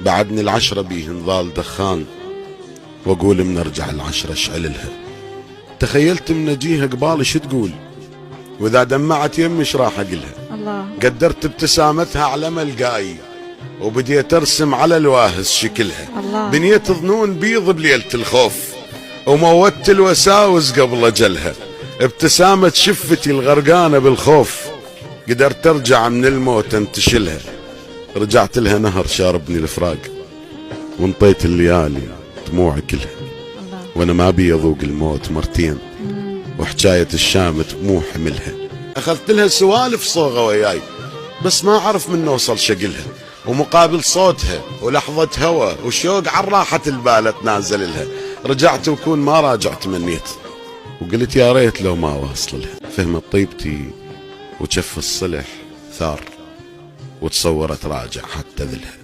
بعدني العشرة بيهن ظال دخان، واقول من ارجع العشرة اشعللها. تخيلت من اجيها قبالي شو تقول، واذا دمعت يمي ايش راح اقلها. الله. قدرت ابتسامتها على ملقاي، وبديت ارسم على الواهس شكلها. الله. بنيت ظنون بيض بليلة الخوف، وموت الوساوس قبل اجلها. ابتسامة شفتي الغرقانة بالخوف، قدرت ارجع من الموت انتشلها. رجعت لها نهر شاربني الفراق، وانطيت الليالي دموعي كلها. الله. وانا ما بي اذوق الموت مرتين، وحكاية الشامت مو حملها. اخذت لها سوالف صوغة وياي، بس ما اعرف من اوصل شقلها، ومقابل صوتها ولحظة هوا وشوق عن راحة البال تنازل لها. رجعت وكون ما راجع تمنيت، وقلت يا ريت لو ما واصل لها. فهمت طيبتي وجف الصلح ثار، وتصورت راجع حتى ذلها.